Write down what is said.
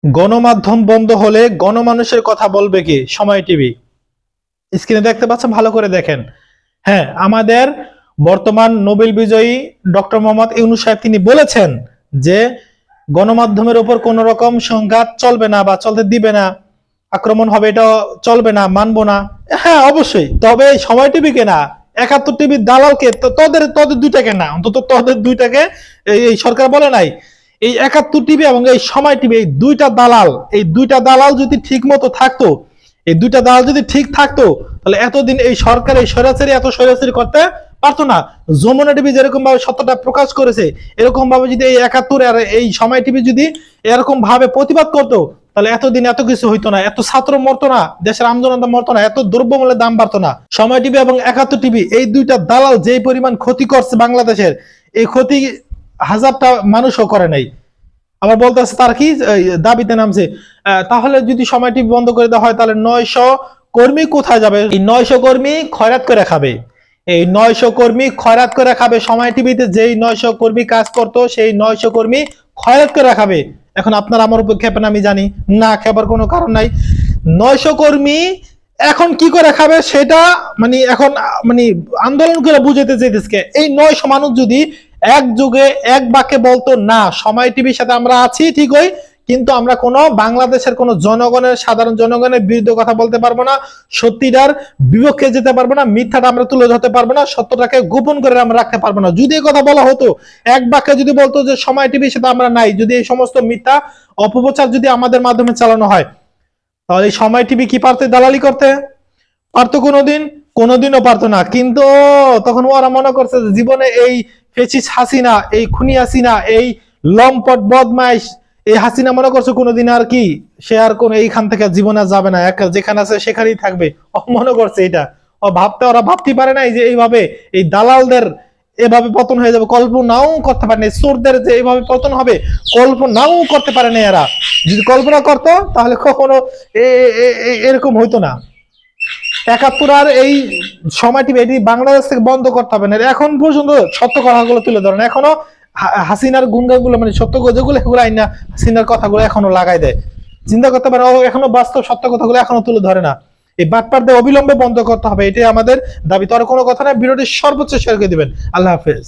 গণমাধ্যম বন্ধ হলে গণমানুষের কথা বলবে কি? সময় টিভি। স্ক্রিনে দেখতে পাচ্ছেন, ভালো করে দেখেন। হ্যাঁ, আমাদের বর্তমান নোবেল বিজয়ী ডক্টর মোহাম্মদ ইউনূস সাহেব তিনি বলেছেন যে গণমাধ্যমের উপর কোন রকম সংঘাত চলবে না বা চলতে দিবে না, আক্রমণ হবে এটা চলবে না, মানবো না। হ্যাঁ অবশ্যই, তবে সময় টিভিকে না, ৭১ টিভির দালালকে, তোদের তোদের দুইটাকে না, অন্তত তোদের দুইটাকে এই সরকার বলে নাই। এই ৭১ টিভি এবং এই সময় টিভি, এই দুইটা দালাল যদি ঠিক মতো থাকতো, এই দুইটা দালাল যদি ঠিক থাকতো, তাহলে এতদিন এই সরকার এই স্বৈরাচারী এত স্বৈরাচারী করতে পারতো না। যমুনা টিভি যেরকম ভাবে সত্যটা প্রকাশ করেছে, এরকম ভাবে যদি এই ৭১ আর এই সময় টিভি যদি এরকম ভাবে প্রতিবাদ করতো, তাহলে এতদিন এত কিছু হইতো না, এত ছাত্র মরতো না, দেশের আমজনতা মরতো না, এত দ্রব্যমূল্যের দাম বাড়তো না। সময় টিভি এবং ৭১ টিভি এই দুইটা দালাল যেই পরিমাণ ক্ষতি করছে বাংলাদেশের, এই ক্ষতি হাজারটা মানুষও করে নাই। আবার বলতেছে তার কি দাবিতে নামছে, তাহলে যদি সময় টিভি বন্ধ করে দেওয়া হয় তাহলে ৯০০ কর্মী কোথায় যাবে? এই ৯০০ কর্মী খয়রাত করে খাবে। এই ৯০০ কর্মী খয়রাত করে খাবে। সময় টিভিতে যেই ৯০০ কর্মী কাজ করতো, সেই ৯০০ কর্মী খয়রাত করে খাবে। এখন আপনার আমার উপর খেপেন, আমি জানি না, খেপার কোনো কারণ নাই। ৯০০ কর্মী এখন কি করে খাবে সেটা মানে এখন মানে আন্দোলন করে বুঝাইতে চাইতেছে। এই ৯০০ মানুষ যদি এক যুগে এক বাক্যে বলতো, না সময় টিভির সাথে আমরা আছি ঠিকই, কিন্তু আমরা কোনো বাংলাদেশের কোনো জনগণের, সাধারণ জনগণের বিরুদ্ধে কথা বলতে পারবো না, সত্যিটার বিপক্ষে যেতে পারবো না, মিথ্যাটা আমরা তুলে ধরতে পারবো না, সত্যটাকে গোপন করে আমরা রাখতে পারবো না, যদি এই কথা বলা হতো, এক বাক্যে যদি বলতো যে সময় টিভির সাথে আমরা নাই, যদি এই সমস্ত মিথ্যা অপপ্রচার যদি আমাদের মাধ্যমে চালানো হয়, তাহলে সময় টিভি কি পারতো দালালি করতে? পারতো কোনোদিন? কোনোদিনও পারতো না। কিন্তু তখন ওরা মনে করছে যে জীবনে এই ফেসিস হাসিনা, এই খুনি হাসিনা, এই লম্পট বদমাইশ এই হাসিনা মনে করছে কোনোদিন আর কি সে আর কোন এইখান থেকে জীবনে যাবে না, যেখানে আছে সেখানেই থাকবে। ও মনে করছে এটা, ওরা ভাবতে পারে নাই যে এইভাবে এই দালালদের এভাবে পতন হয়ে যাবে, কল্পনাও করতে পারে না। চোরদের যে এইভাবে পতন হবে কল্পনাও করতে পারে না এরা। যদি কল্পনা করতো তাহলে কখনো এরকম হইতো না। ৭১ আর এই সময় টিভি এটি বাংলাদেশ থেকে বন্ধ করতে হবে না। এখন পর্যন্ত সত্য কথাগুলো তুলে ধরেন, এখনো হাসিনার গুঙ্গাগুলো মানে সত্য যেগুলো এগুলো আইনা হাসিনার কথাগুলো এখনো লাগাই দেয়। চিন্তা করতে পারে, এখনো বাস্তব সত্য কথাগুলো এখনো তুলে ধরে না। এই বাটপারদের অবিলম্বে বন্ধ করতে হবে, এটাই আমাদের দাবি। তো আর কোনো কথা না, ভিডিওটি সর্বোচ্চ শেয়ার করে দিবেন। আল্লাহ হাফেজ।